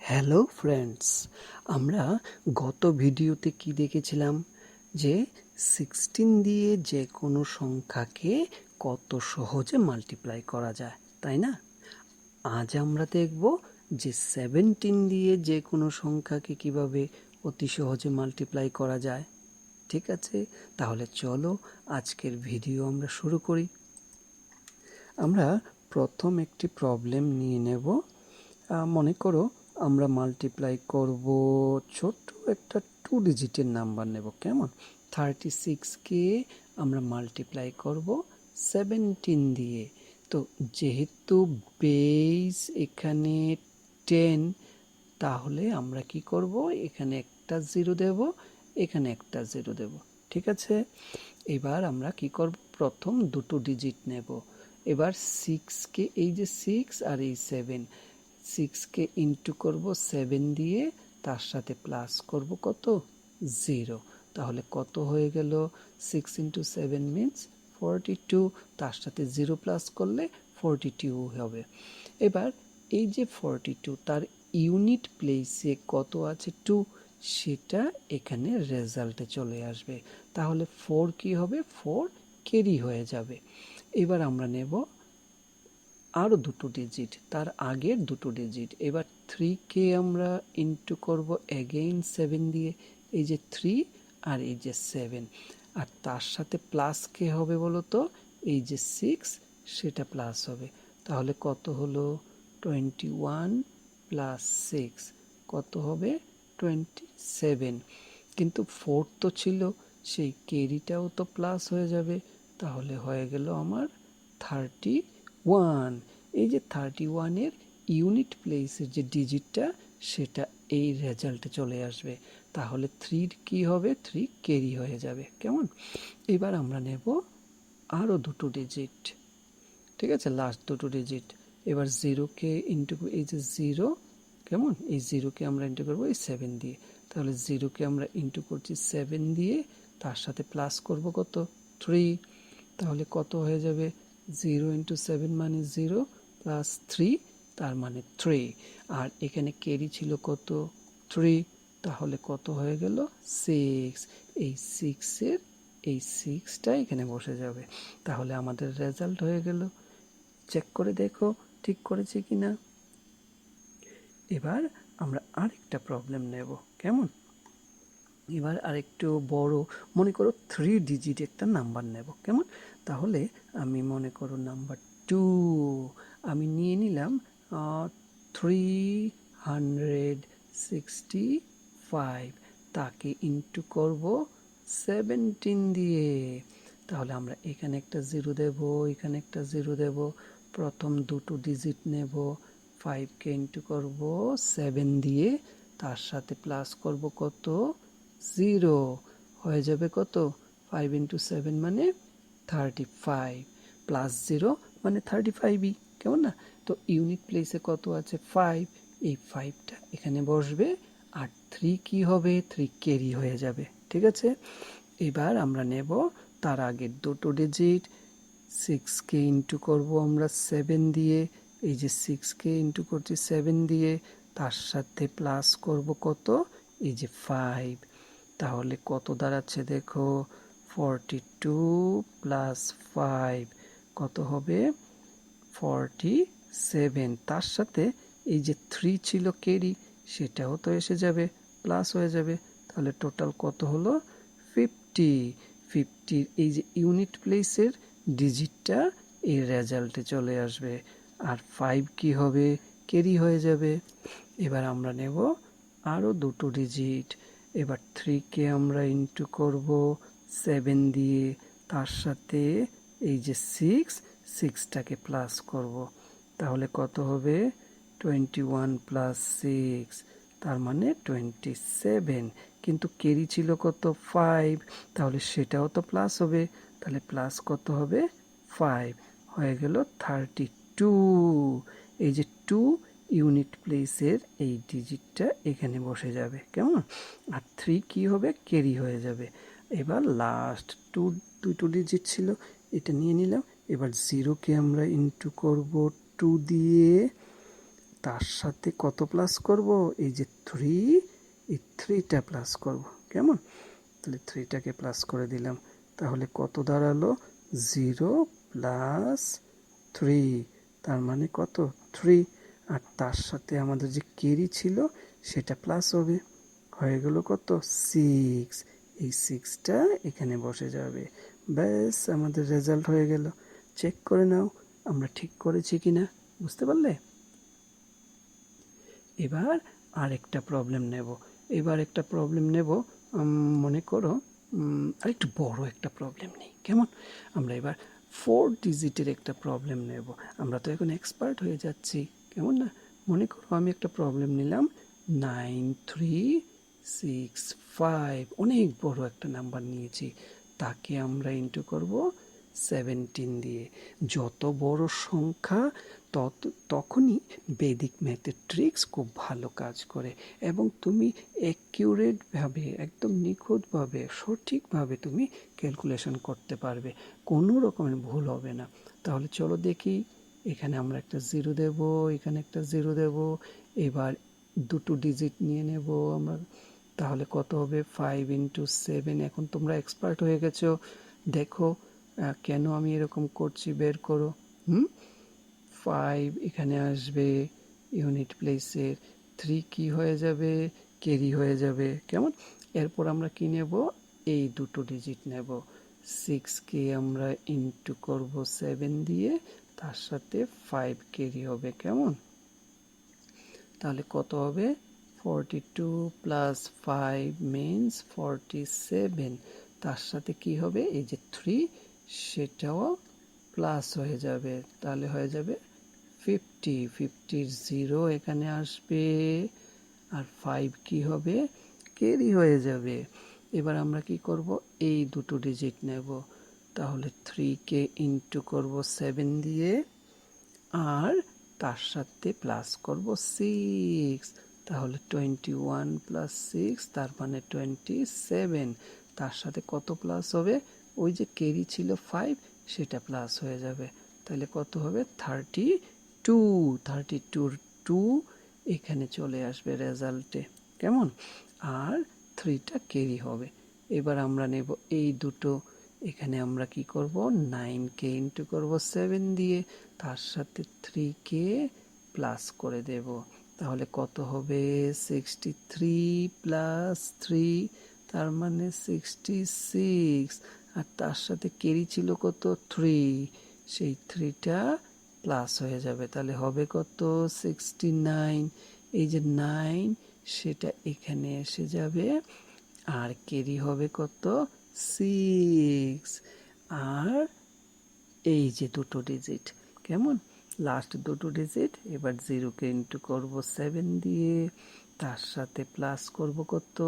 Hello friends, আমরা গত ভিডিওতে কি দেখেছিলাম যে 16 দিয়ে যে কোনো সংখ্যাকে কত সহজে মাল্টিপ্লাই করা যায়, তাই না? আজ আমরা দেখব যে 17 দিয়ে যে কোনো সংখ্যাকে কিভাবে অতি সহজে মাল্টিপ্লাই করা যায়। ঠিক আছে, তাহলে চলো আজকের ভিডিও আমরা শুরু করি। আমরা প্রথম একটি প্রবলেম নিয়ে নেব। মনে করো আমরা মাল্টিপ্লাই করব, ছোট্ট একটা 2 ডিজিটের নাম্বার নেব। কেমন? 36কে আমরা মাল্টিপ্লাই করব 17 দিয়ে। তো যেহেতু বেস এখানে 10, তাহলে আমরা কি করব, এখানে একটা জিরো দেব, এখানে একটা জিরো দেব। ঠিক আছে, এবার আমরা কি করব, প্রথম দুটো ডিজিট নেব। এবার 6কে, এই যে 6 আর এই 7, 6কে ইন্টু করব 7 দিয়ে, তার সাথে প্লাস করব কত, 0। তাহলে কত হয়ে গেল, 6 ইন্টু 7 মিনস 42, তার সাথে 0 প্লাস করলে 42 হবে। এবার এই যে 42, তার ইউনিট প্লেসে কত আছে, 2, সেটা এখানে রেজাল্টে চলে আসবে। তাহলে 4 কি হবে, 4 ক্যারি হয়ে যাবে। এবার আমরা নেব আরও দুটো ডিজিট, তার আগের দুটো ডিজিট। এবার 3কে আমরা ইন্টু করব এগেইন 7 দিয়ে, এই যে 3 আর এই যে 7, আর তার সাথে প্লাস কে হবে বলো তো, এই যে 6, সেটা প্লাস হবে। তাহলে কত হলো, 21 প্লাস 6 কত হবে, 27। কিন্তু 4 তো ছিল, সেই ক্যারিটাও তো প্লাস হয়ে যাবে। তাহলে হয়ে গেল আমার 31। এই যে 31-এর ইউনিট প্লেসের যে ডিজিটটা, সেটা এই রেজাল্টে চলে আসবে। তাহলে 3 কি হবে, 3 ক্যারি হয়ে যাবে। কেমন? এবার আমরা নেব আরও দুটো ডিজিট। ঠিক আছে, লাস্ট দুটো ডিজিট। এবার 0কে ইন্টু, এই যে 0, কেমন, এই 0কে আমরা ইন্টু করবো এই 7 দিয়ে। তাহলে 0কে আমরা ইন্টু করছি 7 দিয়ে, তার সাথে প্লাস করব কত, 3। তাহলে কত হয়ে যাবে, 0 ইন্টু 7 মানে 0, প্লাস 3, তার মানে 3। আর এখানে ক্যারি ছিল কত, 3, তাহলে কত হয়ে গেল, 6। এই 6-এর এই 6টা এখানে বসে যাবে। তাহলে আমাদের রেজাল্ট হয়ে গেল। চেক করে দেখো ঠিক করেছি কিনা। এবার আমরা আরেকটা প্রবলেম নেব। কেমন? এবার আরেকটু বড়, মনে করো 3 ডিজিট একটা নাম্বার নেব। কেমন? তাহলে আমি মনে করো নাম্বার 2 আমি নিয়ে নিলাম 365, তাকে ইন্টু করব 17 দিয়ে। তাহলে আমরা এখানে একটা জিরো দেব, এখানে একটা জিরো দেব, প্রথম দুটো ডিজিট নেব, 5কে ইন্টু করব 7 দিয়ে, তার সাথে প্লাস করব কত, 0, হয়ে যাবে কত, 5 ইন্টু 7 মানে 35, প্লাস 0 মানে 35ই। কেমন না? তো ইউনিট প্লেসে কত আছে, 5, এই 5টা এখানে বসবে, আর 3 কি হবে, 3 ক্যারি হয়ে যাবে। ঠিক আছে, এবার আমরা নেব তার আগের দুটো ডিজিট। 6কে ইন্টু করবো আমরা 7 দিয়ে, এই যে 6কে ইন্টু করছি 7 দিয়ে, তার সাথে প্লাস করব কত, এই যে 5। তাহলে কত দাঁড়াচ্ছে দেখো, 42 প্লাস 5 কত হবে, 47। তার সাথে এই যে 3 ছিল ক্যারি, সেটাও তো এসে যাবে, প্লাস হয়ে যাবে। তাহলে টোটাল কত হলো, 50। 50-র এই যে ইউনিট প্লেসের ডিজিটটা এই রেজাল্টে চলে আসবে, আর 5 কি হবে, ক্যারি হয়ে যাবে। এবার আমরা নেব আরও দুটো ডিজিট। এবার 3কে আমরা ইন্টু করব 7 দিয়ে, তার সাথে এই যে 6টাকে প্লাস করব। তাহলে কত হবে, 21 প্লাস 6, তার মানে 27। কিন্তু ক্যারি ছিল কত, 5, তাহলে সেটাও তো প্লাস হবে। তাহলে প্লাস কত হবে, 5, হয়ে গেল 32। এই যে 2 ইউনিট প্লেসের এই ডিজিটটা এখানে বসে যাবে। কেমন? আর 3 কি হবে, ক্যারি হয়ে যাবে। এবার লাস্ট দুটো ডিজিট ছিল, এটা নিয়ে নিলাম। এবার 0কে আমরা ইন্টু করব 2 দিয়ে, তার সাথে কত প্লাস করব, এই যে 3, এই 3টা প্লাস করব। কেমন? তাহলে 3টাকে প্লাস করে দিলাম, তাহলে কত দাঁড়ালো, 0 প্লাস 3, তার মানে কত, 3। আর তার সাথে আমাদের যে ক্যারি ছিল সেটা প্লাস হবে, হয়ে গেল কত, 6। এই 6টা এখানে বসে যাবে। ব্যাস, আমাদের রেজাল্ট হয়ে গেল। চেক করে নাও আমরা ঠিক করেছি কিনা, বুঝতে পারলে? এবার আরেকটা প্রবলেম নেব। মনে করো আরেকটু বড় একটা প্রবলেম নেই, কেমন? আমরা এবার 4 ডিজিটের একটা প্রবলেম নেব। আমরা তো এখন এক্সপার্ট হয়ে যাচ্ছি, কেমন না? মনে করো আমি একটা প্রবলেম নিলাম 9365, অনেক বড় একটা নাম্বার নিয়েছি, তাকে আমরা ইন্টু করব 17 দিয়ে। যত বড় সংখ্যা তখনই বৈদিক ম্যাথের ট্রিক্স খুব ভালো কাজ করে, এবং তুমি অ্যাকিউরেটভাবে, একদম নিখুঁতভাবে, সঠিকভাবে তুমি ক্যালকুলেশন করতে পারবে, কোনো রকমের ভুল হবে না। তাহলে চলো দেখি, এখানে আমরা একটা 0 দেব, এখানে একটা 0 দেব। এবার দুটো ডিজিট নিয়ে নেব আমরা, তাহলে কত হবে, 5 × 7। এখন তোমরা এক্সপার্ট হয়ে গেছো, দেখো কেন আমি এরকম করছি, বের করো। 5 এখানে আসবে ইউনিট প্লেসের, 3 কি হয়ে যাবে, ক্যারি হয়ে যাবে, কেমন? এরপর আমরা কি নেব, এই দুটো ডিজিট নেব, 6কে আমরা ইন্টু করব 7 দিয়ে, তার সাথে 5 ক্যারি হবে, কেমন? তাহলে কত হবে, 42 প্লাস 5 মিনস 47, তার সাথে কি হবে, এই যে 3 সেটাও প্লাস হয়ে যাবে, তাহলে হয়ে যাবে 50। 50 0 এখানে আসবে, আর 5 কি হবে, ক্যারি হয়ে যাবে। এবার আমরা কি করব, এই দুটো ডিজিট নেব, তাহলে 3কে ইন্টু করব 7 দিয়ে, আর তার সাথে প্লাস করব 6, তাহলে 21 প্লাস 6, তার মানে 27। তার সাথে কত প্লাস হবে, ওই যে ক্যারি ছিল 5 সেটা প্লাস হয়ে যাবে, তাহলে কত হবে, 32। 32 এখানে চলে আসবে রেজাল্টে, কেমন? আর 3টা ক্যারি হবে। এবার আমরা নেব এই দুটো, এখানে আমরা কি করব, 9কে ইন্টু করব 7 দিয়ে, তার সাথে 3কে প্লাস করে দেব, তাহলে কত হবে, 63 প্লাস 3, তার মানে 66। আর তার সাথে ক্যারি ছিল কত, 3, সেই 3টা প্লাস হয়ে যাবে, তাহলে হবে কত, 69। এই যে 9 সেটা এখানে এসে যাবে, আর ক্যারি হবে কত, 6। আর এই যে দুটো ডিজিট, কেমন? লাস্ট দুটো ডিজিট, এবার 0কে ইন্টু করব 7 দিয়ে, তার সাথে প্লাস করব কত,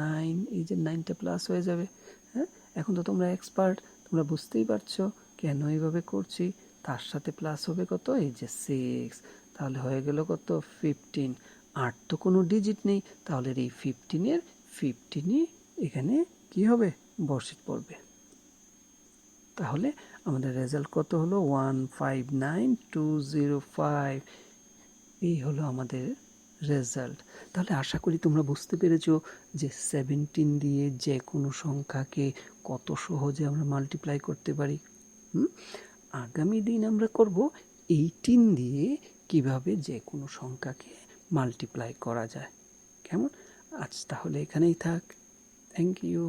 9, এই যে 9টা প্লাস হয়ে যাবে। হ্যাঁ, এখন তো তোমরা এক্সপার্ট, তোমরা বুঝতেই পারছো কেন এইভাবে করছি। তার সাথে প্লাস হবে কত, এই যে 6, তাহলে হয়ে গেল কত, 15। আর তো কোনো ডিজিট নেই, তাহলে এই 15ই এখানে কি হবে, বসে পড়বে। তাহলে আমাদের রেজাল্ট কত হলো, 159205। এই হলো আমাদের রেজাল্ট। তাহলে আশা করি তোমরা বুঝতে পেরেছো যে 17 দিয়ে যে কোনো সংখ্যাকে কত সহজে আমরা মাল্টিপ্লাই করতে পারি। আগামী দিন আমরা করব 18 দিয়ে কিভাবে যে কোনো সংখ্যাকে মাল্টিপ্লাই করা যায়, কেমন? আজ তাহলে এখানেই থাক। Thank you.